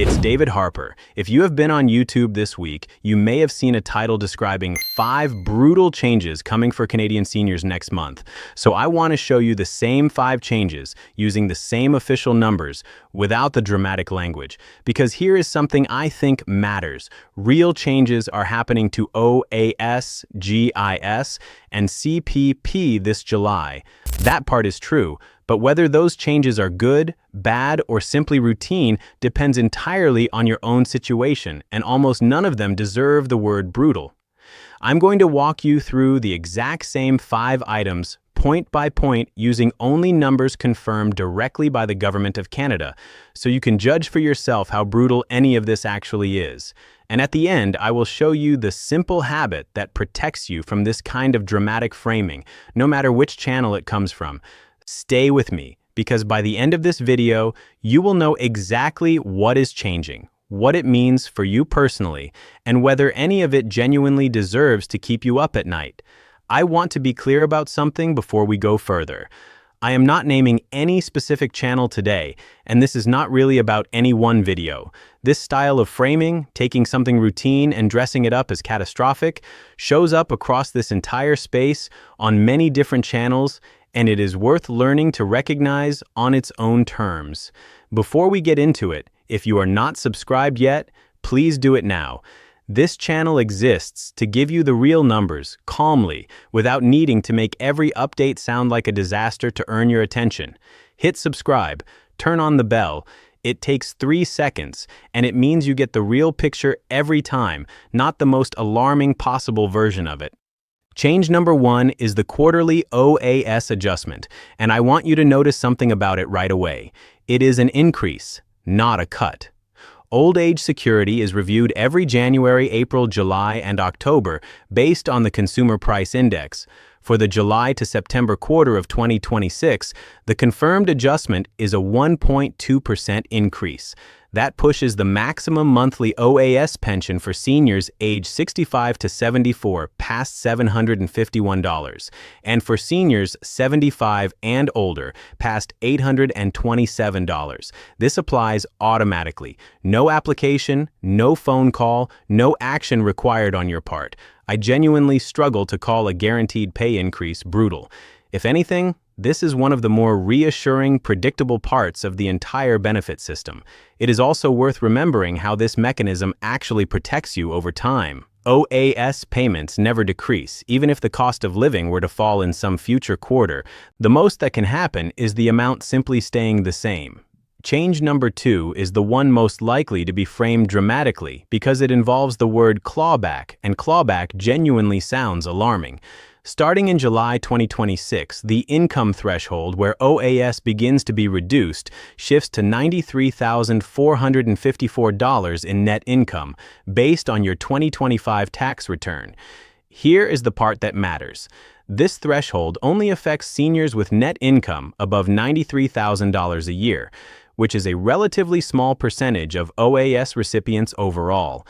It's David Harper. If you have been on YouTube this week, you may have seen a title describing 5 brutal changes coming for Canadian seniors next month. So I want to show you the same 5 changes using the same official numbers without the dramatic language. Because here is something I think matters. Real changes are happening to OAS, GIS, and CPP this July. That part is true. But whether those changes are good, bad, or simply routine depends entirely on your own situation, and almost none of them deserve the word brutal. I'm going to walk you through the exact same 5 items, point by point, using only numbers confirmed directly by the Government of Canada, so you can judge for yourself how brutal any of this actually is. And at the end, I will show you the simple habit that protects you from this kind of dramatic framing, no matter which channel it comes from. Stay with me, because by the end of this video, you will know exactly what is changing, what it means for you personally, and whether any of it genuinely deserves to keep you up at night. I want to be clear about something before we go further. I am not naming any specific channel today, and this is not really about any one video. This style of framing, taking something routine and dressing it up as catastrophic, shows up across this entire space on many different channels, and it is worth learning to recognize on its own terms. Before we get into it, if you are not subscribed yet, please do it now. This channel exists to give you the real numbers, calmly, without needing to make every update sound like a disaster to earn your attention. Hit subscribe, turn on the bell. It takes 3 seconds, and it means you get the real picture every time, not the most alarming possible version of it. Change number 1 is the quarterly OAS adjustment, and I want you to notice something about it right away. It is an increase, not a cut. Old age security is reviewed every January, April, July, and October based on the Consumer Price Index. For the July to September quarter of 2026, the confirmed adjustment is a 1.2% increase. That pushes the maximum monthly OAS pension for seniors aged 65 to 74 past $751, and for seniors 75 and older past $827. This applies automatically. No application, no phone call, no action required on your part. I genuinely struggle to call a guaranteed pay increase brutal. If anything, this is one of the more reassuring, predictable parts of the entire benefit system. It is also worth remembering how this mechanism actually protects you over time. OAS payments never decrease, even if the cost of living were to fall in some future quarter. The most that can happen is the amount simply staying the same. Change number 2 is the one most likely to be framed dramatically because it involves the word clawback, and clawback genuinely sounds alarming. Starting in July 2026, the income threshold where OAS begins to be reduced shifts to $93,454 in net income based on your 2025 tax return. Here is the part that matters. This threshold only affects seniors with net income above $93,000 a year, which is a relatively small percentage of OAS recipients overall.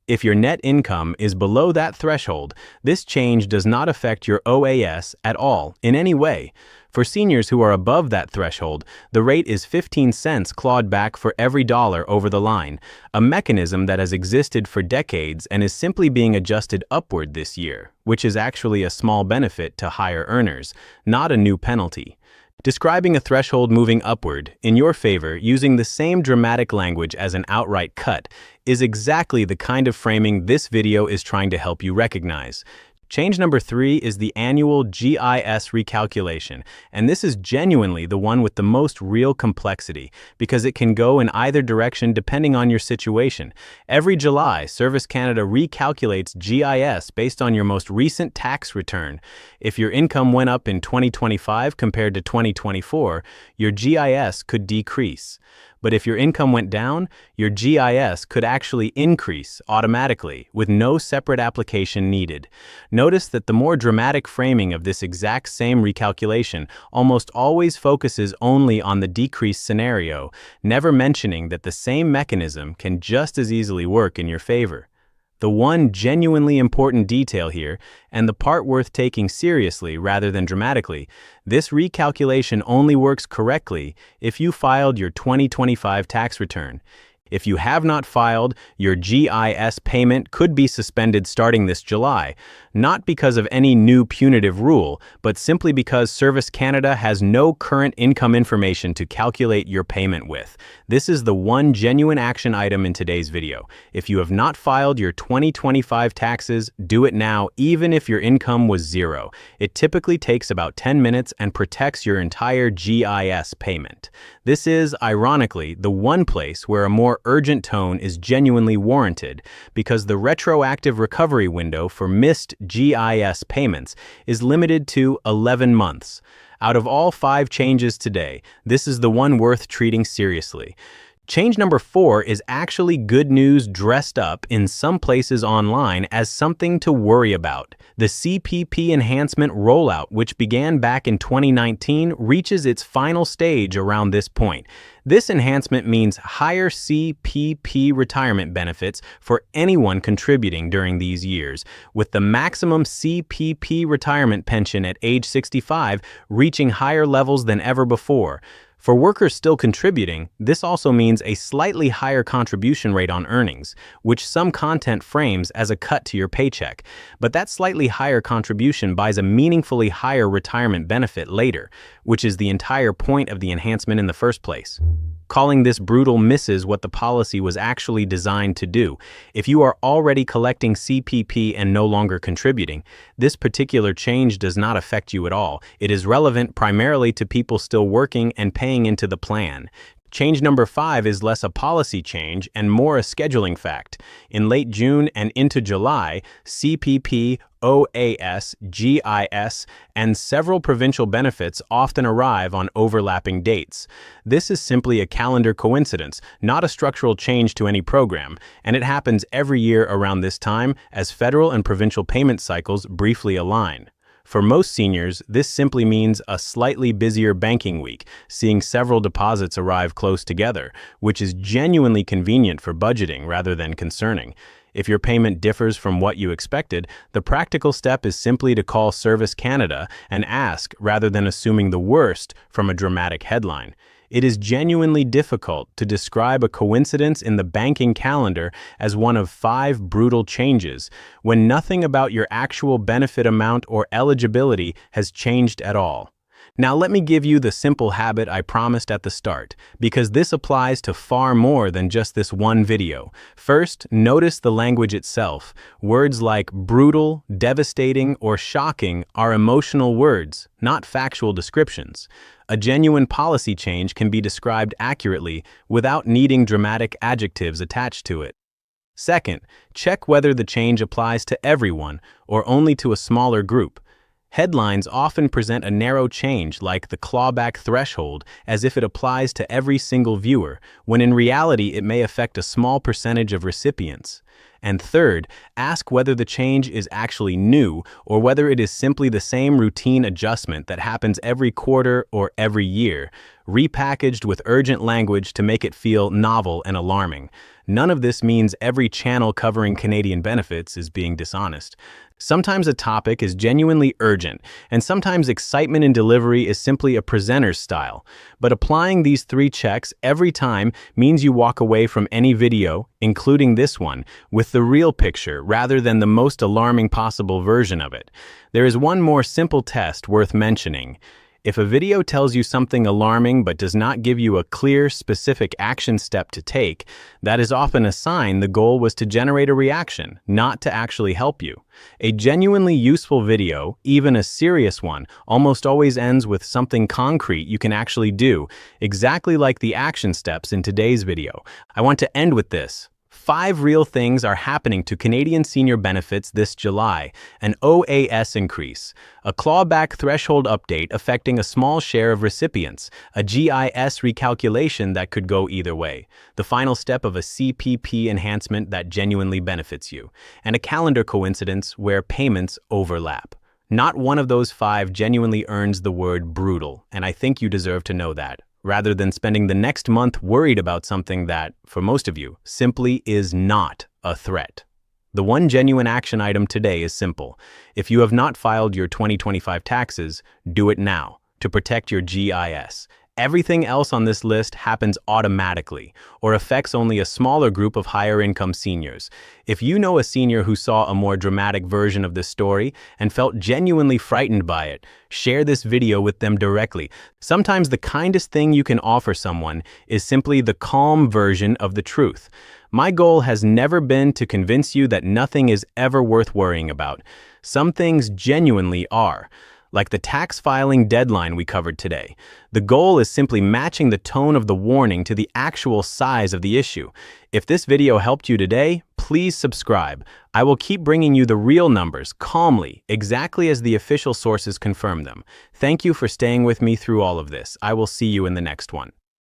If your net income is below that threshold, this change does not affect your OAS at all in any way. For seniors who are above that threshold, the rate is 15 cents clawed back for every dollar over the line, a mechanism that has existed for decades and is simply being adjusted upward this year, which is actually a small benefit to higher earners, not a new penalty. Describing a threshold moving upward in your favor using the same dramatic language as an outright cut is exactly the kind of framing this video is trying to help you recognize. Change number 3 is the annual GIS recalculation, and this is genuinely the one with the most real complexity because it can go in either direction depending on your situation. Every July, Service Canada recalculates GIS based on your most recent tax return. If your income went up in 2025 compared to 2024, your GIS could decrease. But if your income went down, your GIS could actually increase automatically with no separate application needed. Notice that the more dramatic framing of this exact same recalculation almost always focuses only on the decrease scenario, never mentioning that the same mechanism can just as easily work in your favor. The one genuinely important detail here, and the part worth taking seriously rather than dramatically, this recalculation only works correctly if you filed your 2025 tax return. If you have not filed, your GIS payment could be suspended starting this July, not because of any new punitive rule, but simply because Service Canada has no current income information to calculate your payment with. This is the one genuine action item in today's video. If you have not filed your 2025 taxes, do it now, even if your income was zero. It typically takes about 10 minutes and protects your entire GIS payment. This is, ironically, the one place where a more urgent tone is genuinely warranted, because the retroactive recovery window for missed GIS payments is limited to 11 months. Out of all 5 changes today, this is the one worth treating seriously. Change number 4 is actually good news dressed up in some places online as something to worry about. The CPP enhancement rollout, which began back in 2019, reaches its final stage around this point. This enhancement means higher CPP retirement benefits for anyone contributing during these years, with the maximum CPP retirement pension at age 65 reaching higher levels than ever before. For workers still contributing, this also means a slightly higher contribution rate on earnings, which some content frames as a cut to your paycheck. But that slightly higher contribution buys a meaningfully higher retirement benefit later, which is the entire point of the enhancement in the first place. Calling this brutal misses what the policy was actually designed to do. If you are already collecting CPP and no longer contributing, this particular change does not affect you at all. It is relevant primarily to people still working and paying into the plan. Change number 5 is less a policy change and more a scheduling fact. In late June and into July, CPP, OAS, GIS, and several provincial benefits often arrive on overlapping dates. This is simply a calendar coincidence, not a structural change to any program, and it happens every year around this time as federal and provincial payment cycles briefly align. For most seniors, this simply means a slightly busier banking week, seeing several deposits arrive close together, which is genuinely convenient for budgeting rather than concerning. If your payment differs from what you expected, the practical step is simply to call Service Canada and ask rather than assuming the worst from a dramatic headline. It is genuinely difficult to describe a coincidence in the banking calendar as one of 5 brutal changes when nothing about your actual benefit amount or eligibility has changed at all. Now let me give you the simple habit I promised at the start, because this applies to far more than just this one video. First, notice the language itself. Words like brutal, devastating, or shocking are emotional words, not factual descriptions. A genuine policy change can be described accurately without needing dramatic adjectives attached to it. Second, check whether the change applies to everyone or only to a smaller group. Headlines often present a narrow change like the clawback threshold as if it applies to every single viewer, when in reality it may affect a small percentage of recipients. And third, ask whether the change is actually new or whether it is simply the same routine adjustment that happens every quarter or every year, repackaged with urgent language to make it feel novel and alarming. None of this means every channel covering Canadian benefits is being dishonest. Sometimes a topic is genuinely urgent, and sometimes excitement in delivery is simply a presenter's style. But applying these 3 checks every time means you walk away from any video, including this one, with the real picture rather than the most alarming possible version of it. There is one more simple test worth mentioning. If a video tells you something alarming but does not give you a clear, specific action step to take, that is often a sign the goal was to generate a reaction, not to actually help you. A genuinely useful video, even a serious one, almost always ends with something concrete you can actually do, exactly like the action steps in today's video. I want to end with this. 5 real things are happening to Canadian senior benefits this July: an OAS increase, a clawback threshold update affecting a small share of recipients, a GIS recalculation that could go either way, the final step of a CPP enhancement that genuinely benefits you, and a calendar coincidence where payments overlap. Not one of those 5 genuinely earns the word brutal, and I think you deserve to know that, rather than spending the next month worried about something that, for most of you, simply is not a threat. The one genuine action item today is simple. If you have not filed your 2025 taxes, do it now to protect your GIS. Everything else on this list happens automatically or affects only a smaller group of higher-income seniors. If you know a senior who saw a more dramatic version of this story and felt genuinely frightened by it, share this video with them directly. Sometimes the kindest thing you can offer someone is simply the calm version of the truth. My goal has never been to convince you that nothing is ever worth worrying about. Some things genuinely are. Like the tax filing deadline we covered today. The goal is simply matching the tone of the warning to the actual size of the issue. If this video helped you today, please subscribe. I will keep bringing you the real numbers, calmly, exactly as the official sources confirm them. Thank you for staying with me through all of this. I will see you in the next one.